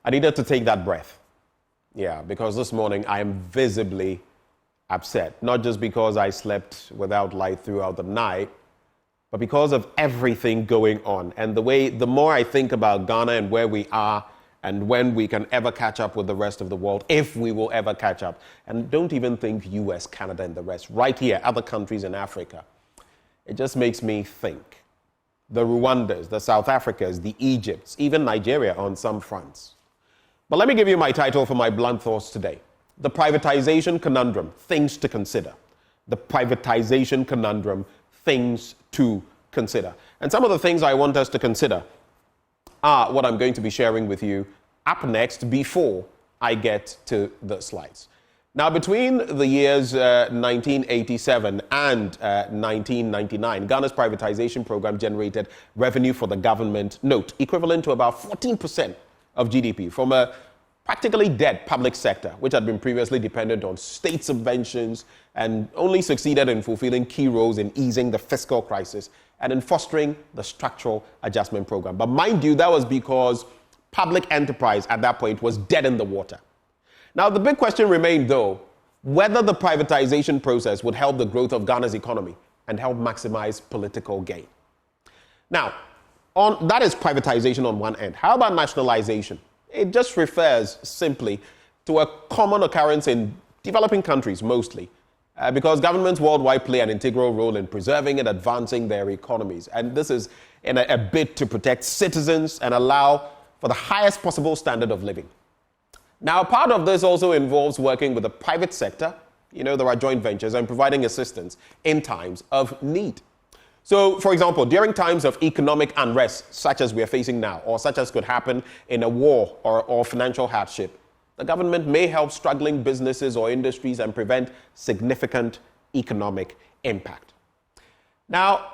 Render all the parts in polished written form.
I needed to take that breath. Yeah, because this morning I am visibly upset. Not just because I slept without light throughout the night, but because of everything going on. And the more I think about Ghana and where we are and when we can ever catch up with the rest of the world, if we will ever catch up. And don't even think US, Canada, and the rest. Right here, other countries in Africa. It just makes me think. The Rwandas, the South Africas, the Egypts, even Nigeria on some fronts. But let me give you my title for my blunt thoughts today. The Privatization Conundrum, Things to Consider. The Privatization Conundrum, Things to Consider. And some of the things I want us to consider are what I'm going to be sharing with you up next before I get to the slides. Now, between the years 1987 and 1999, Ghana's privatization program generated revenue for the government, note, equivalent to about 14% of GDP from a practically dead public sector, which had been previously dependent on state subventions and only succeeded in fulfilling key roles in easing the fiscal crisis and in fostering the structural adjustment program. But mind you, that was because public enterprise at that point was dead in the water. Now, the big question remained, though, whether the privatization process would help the growth of Ghana's economy and help maximize political gain. Now, that is privatization on one end. How about nationalization? It just refers simply to a common occurrence in developing countries mostly, because governments worldwide play an integral role in preserving and advancing their economies. And this is in a bid to protect citizens and allow for the highest possible standard of living. Now, part of this also involves working with the private sector. You know, there are joint ventures and providing assistance in times of need. So, for example, during times of economic unrest, such as we are facing now, or such as could happen in a war or financial hardship, the government may help struggling businesses or industries and prevent significant economic impact. Now,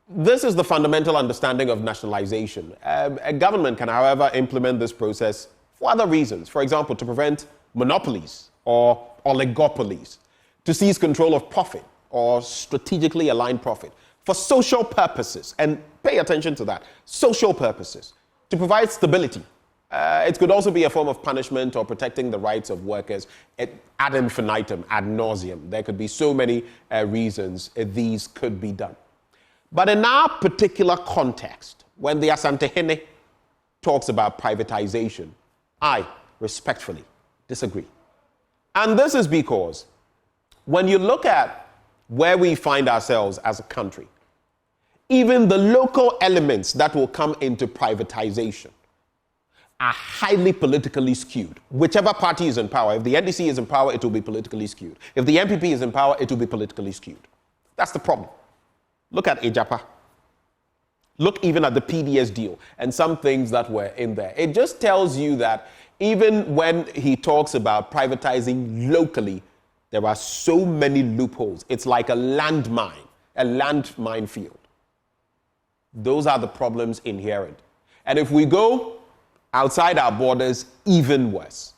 this is the fundamental understanding of nationalization. A government can, however, implement this process for other reasons. For example, to prevent monopolies or oligopolies, to seize control of profit or strategically aligned profit, for social purposes, and pay attention to that, social purposes, to provide stability. It could also be a form of punishment or protecting the rights of workers ad infinitum, ad nauseum. There could be so many reasons these could be done. But in our particular context, when the Asantehene talks about privatization, I respectfully disagree. And this is because when you look at where we find ourselves as a country, even the local elements that will come into privatization are highly politically skewed. Whichever party is in power, if the NDC is in power, it will be politically skewed. If the NPP is in power, it will be politically skewed. That's the problem. Look at Ejapa. Look even at the PDS deal and some things that were in there. It just tells you that even when he talks about privatizing locally, there are so many loopholes. It's like a landmine field. Those are the problems inherent. And if we go outside our borders, even worse.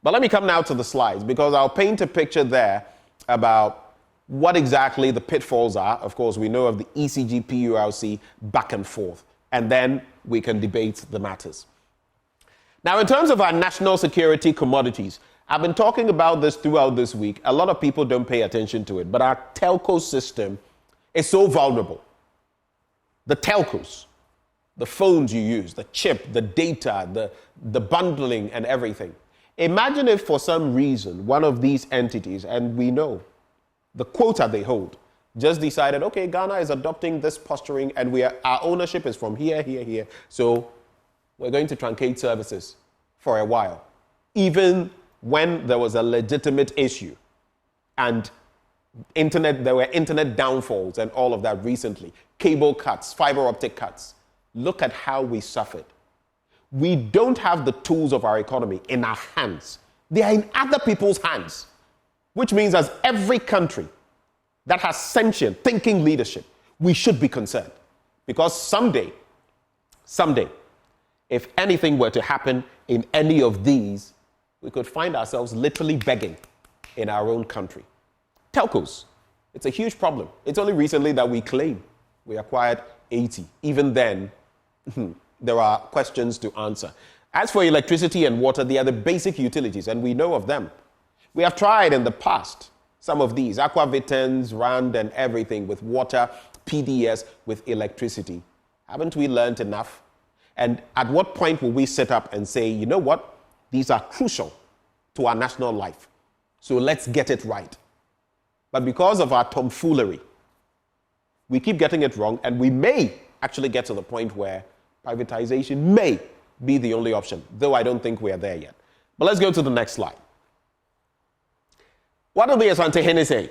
But let me come now to the slides, because I'll paint a picture there about what exactly the pitfalls are. Of course, we know of the ECG, PULC back and forth, and then we can debate the matters. Now, in terms of our national security commodities, I've been talking about this throughout this week. A lot of people don't pay attention to it, but our telco system is so vulnerable. The telcos, the phones you use, the chip, the data, the bundling and everything. Imagine if for some reason one of these entities, and we know the quota they hold, just decided, okay, Ghana is adopting this posturing and our ownership is from here, here, here. So we're going to truncate services for a while. Even when there was a legitimate issue and there were internet downfalls and all of that recently, cable cuts, fiber optic cuts. Look at how we suffered. We don't have the tools of our economy in our hands. They are in other people's hands. Which means as every country that has sentient thinking leadership, we should be concerned. Because someday, if anything were to happen in any of these, we could find ourselves literally begging in our own country. Telcos, it's a huge problem. It's only recently that we claim we acquired 80. Even then, there are questions to answer. As for electricity and water, they are the basic utilities, and we know of them. We have tried in the past some of these, Aquavitens, RAND, and everything with water, PDS with electricity. Haven't we learned enough? And at what point will we sit up and say, you know what? These are crucial to our national life. So let's get it right. But because of our tomfoolery, we keep getting it wrong, and we may actually get to the point where privatization may be the only option, though I don't think we are there yet. But let's go to the next slide. What do the Asante say?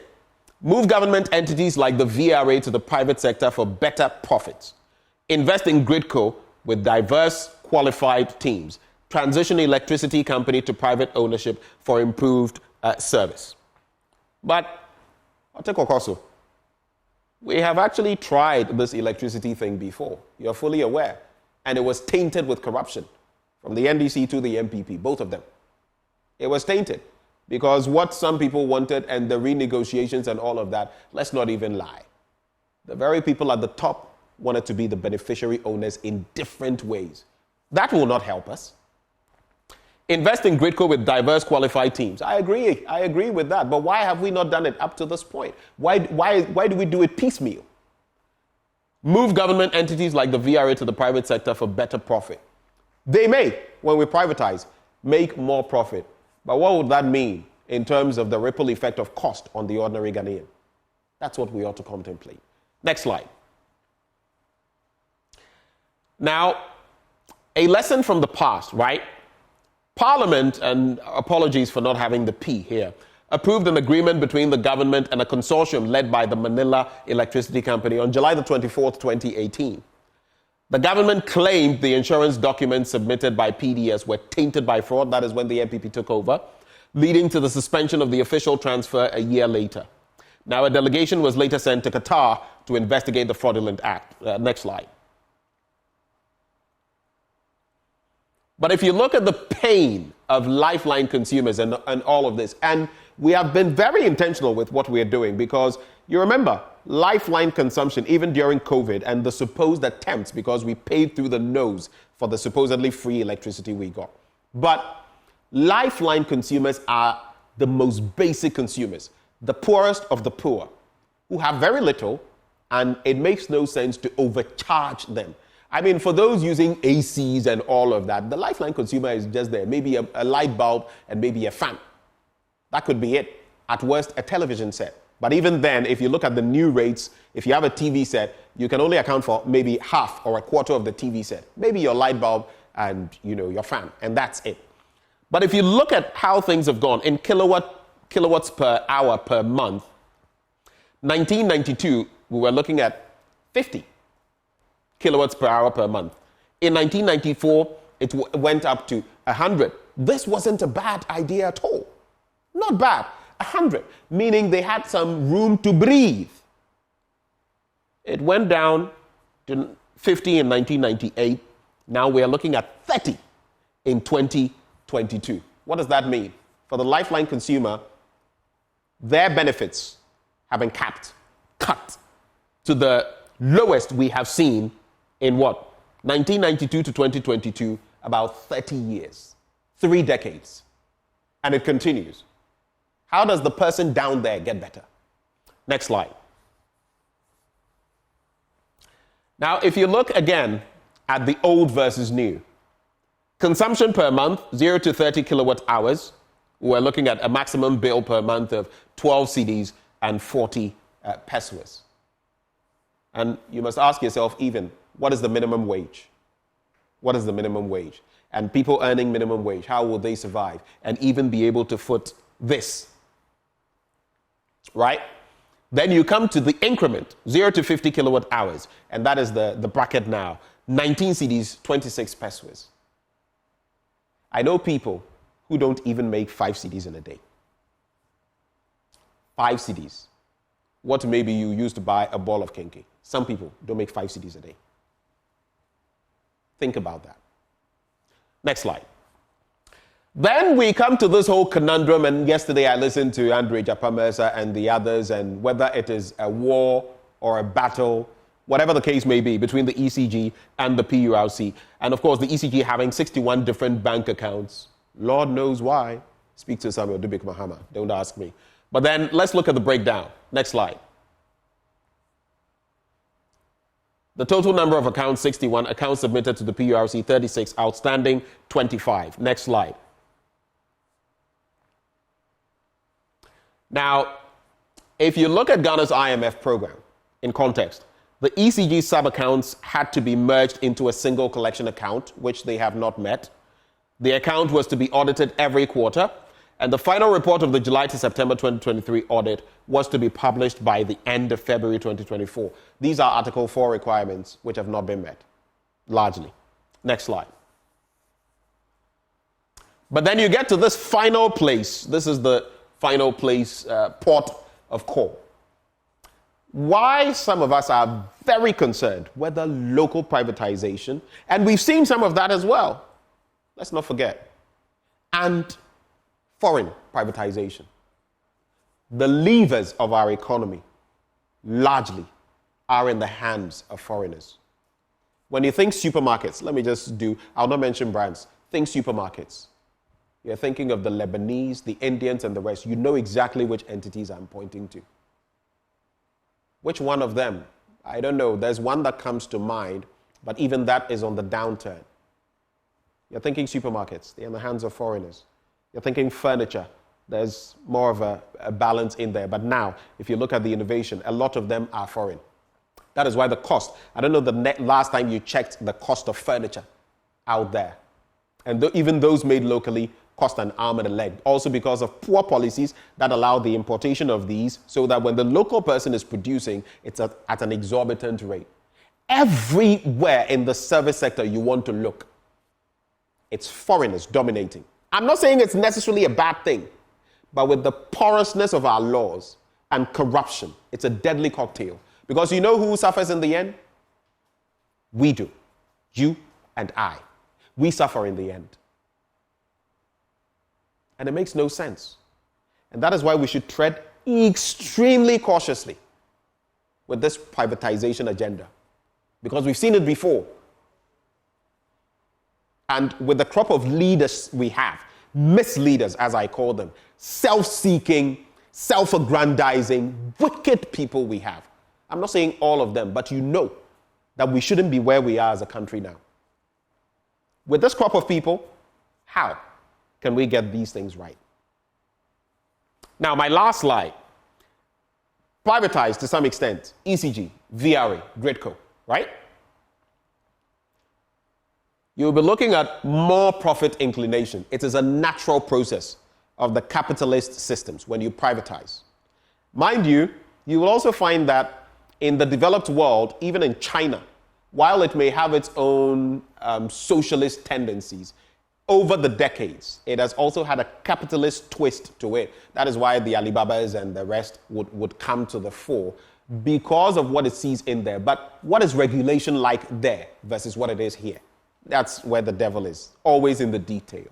Move government entities like the VRA to the private sector for better profits. Invest in Gridco with diverse, qualified teams. Transition electricity company to private ownership for improved service. But, Otekokoso, we have actually tried this electricity thing before. You're fully aware. And it was tainted with corruption from the NDC to the MPP, both of them. It was tainted because what some people wanted and the renegotiations and all of that, let's not even lie. The very people at the top wanted to be the beneficiary owners in different ways. That will not help us. Invest in Gridco with diverse qualified teams. I agree with that. But why have we not done it up to this point? Why do we do it piecemeal? Move government entities like the VRA to the private sector for better profit. They may, when we privatize, make more profit. But what would that mean in terms of the ripple effect of cost on the ordinary Ghanaian? That's what we ought to contemplate. Next slide. Now, a lesson from the past, right? Parliament, and apologies for not having the P here, approved an agreement between the government and a consortium led by the Manila Electricity Company on July the 24th, 2018. The government claimed the insurance documents submitted by PDS were tainted by fraud. That is when the MPP took over, leading to the suspension of the official transfer a year later. Now, a delegation was later sent to Qatar to investigate the fraudulent act. Next slide. But if you look at the pain of Lifeline consumers and all of this, and we have been very intentional with what we are doing because you remember Lifeline consumption, even during COVID, and the supposed attempts because we paid through the nose for the supposedly free electricity we got. But Lifeline consumers are the most basic consumers, the poorest of the poor, who have very little, and it makes no sense to overcharge them. I mean, for those using ACs and all of that, the Lifeline consumer is just there. Maybe a light bulb and maybe a fan. That could be it. At worst, a television set. But even then, if you look at the new rates, if you have a TV set, you can only account for maybe half or a quarter of the TV set. Maybe your light bulb and, your fan, and that's it. But if you look at how things have gone in kilowatts per hour per month, 1992, we were looking at 50 kilowatts per hour per month. In 1994, it went up to 100. This wasn't a bad idea at all. Not bad. 100, meaning they had some room to breathe. It went down to 50 in 1998. Now we are looking at 30 in 2022. What does that mean? For the Lifeline consumer, their benefits have been cut to the lowest we have seen in 1992 to 2022, about 30 years, 3 decades. And it continues. How does the person down there get better? Next slide. Now, if you look again at the old versus new, consumption per month, 0 to 30 kilowatt hours, we're looking at a maximum bill per month of 12 cedis and 40 pesos. And you must ask yourself even, what is the minimum wage? What is the minimum wage? And people earning minimum wage, how will they survive and even be able to foot this? Right? Then you come to the increment, 0 to 50 kilowatt hours, and that is the bracket now, 19 cedis, 26 pesos. I know people who don't even make 5 cedis in a day. 5 cedis. What maybe you use to buy a ball of kenke. Some people don't make 5 cedis a day. Think about that. Next slide. Then we come to this whole conundrum, and yesterday I listened to Andre Japamersa and the others, and whether it is a war or a battle, whatever the case may be, between the ECG and the PURC. And of course, the ECG having 61 different bank accounts. Lord knows why. Speak to Samuel Dubik Mahama. Don't ask me. But then let's look at the breakdown. Next slide. The total number of accounts, 61. Accounts submitted to the PURC, 36. Outstanding, 25. Next slide. Now, if you look at Ghana's IMF program in context, the ECG sub-accounts had to be merged into a single collection account, which they have not met. The account was to be audited every quarter, and the final report of the July to September 2023 audit was to be published by the end of February 2024. These are Article 4 requirements which have not been met, largely. Next slide. But then you get to this final place. This is the final place, port of call. Why some of us are very concerned whether local privatization, and we've seen some of that as well, let's not forget, and foreign privatization. The levers of our economy largely are in the hands of foreigners. When you think supermarkets, I'll not mention brands, think supermarkets. You're thinking of the Lebanese, the Indians, and the rest. You know exactly which entities I'm pointing to. Which one of them? I don't know. There's one that comes to mind, but even that is on the downturn. You're thinking supermarkets. They're in the hands of foreigners. You're thinking furniture. There's more of a balance in there. But now, if you look at the innovation, a lot of them are foreign. That is why the cost, I don't know the last time you checked the cost of furniture out there. And even those made locally cost an arm and a leg. Also because of poor policies that allow the importation of these so that when the local person is producing, it's at an exorbitant rate. Everywhere in the service sector you want to look, it's foreigners dominating. I'm not saying it's necessarily a bad thing, but with the porousness of our laws and corruption, it's a deadly cocktail. Because you know who suffers in the end? We do. You and I. We suffer in the end. And it makes no sense. And that is why we should tread extremely cautiously with this privatization agenda. Because we've seen it before. And with the crop of leaders we have, misleaders as I call them, self-seeking, self-aggrandizing, wicked people we have. I'm not saying all of them, but you know that we shouldn't be where we are as a country now. With this crop of people, how can we get these things right? Now, my last slide. Privatized to some extent, ECG, VRA, Gridco, right? You'll be looking at more profit inclination. It is a natural process of the capitalist systems when you privatize. Mind you, you will also find that in the developed world, even in China, while it may have its own socialist tendencies, over the decades, it has also had a capitalist twist to it. That is why the Alibabas and the rest would come to the fore because of what it sees in there. But what is regulation like there versus what it is here? That's where the devil is, always in the detail.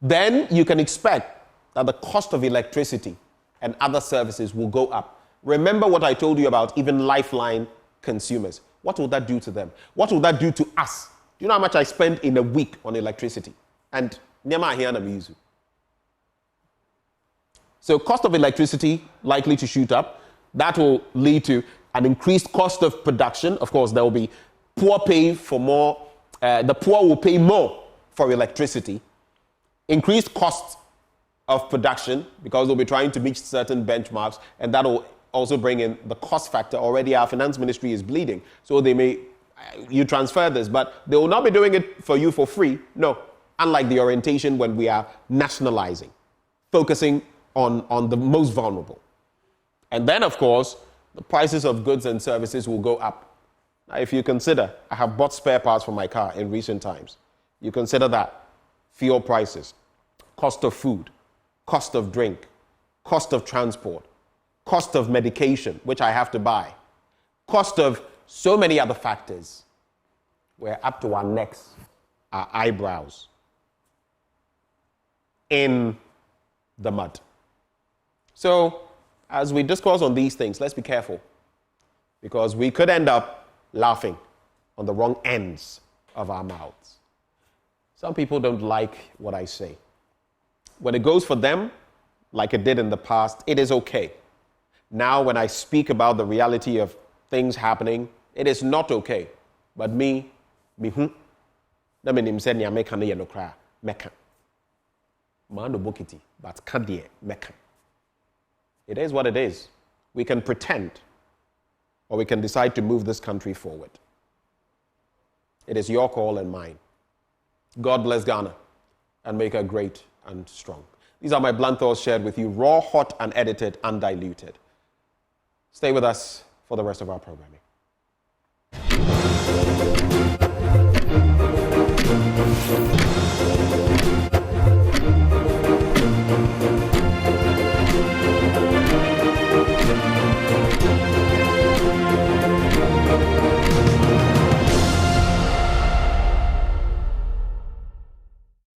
Then you can expect that the cost of electricity and other services will go up. Remember what I told you about even Lifeline consumers. What will that do to them? What will that do to us? Do you know how much I spend in a week on electricity? And so cost of electricity likely to shoot up. That will lead to an increased cost of production. Of course, there will be poor pay for more. The poor will pay more for electricity. Increased costs of production because they'll be trying to meet certain benchmarks, and that will also bring in the cost factor. Already our finance ministry is bleeding, so you transfer this, but they will not be doing it for you for free. No, unlike the orientation when we are nationalizing, focusing on the most vulnerable. And then, of course, the prices of goods and services will go up. Now, if you consider, I have bought spare parts for my car in recent times. You consider that, fuel prices, cost of food, cost of drink, cost of transport, cost of medication, which I have to buy, cost of so many other factors. We're up to our necks, our eyebrows, in the mud. So, as we discourse on these things, let's be careful. because we could end up laughing on the wrong ends of our mouths. Some people don't like what I say. When it goes for them, like it did in the past, it is okay. Now, when I speak about the reality of things happening, it is not okay. But me, na me nim se nia meka na ye no kra meka. Ma no bokiti, but kadie meka. It is what it is. We can pretend, or we can decide to move this country forward. It is your call and mine. God bless Ghana and make her great and strong. These are my blunt thoughts shared with you, raw, hot, unedited, undiluted. Stay with us for the rest of our programming.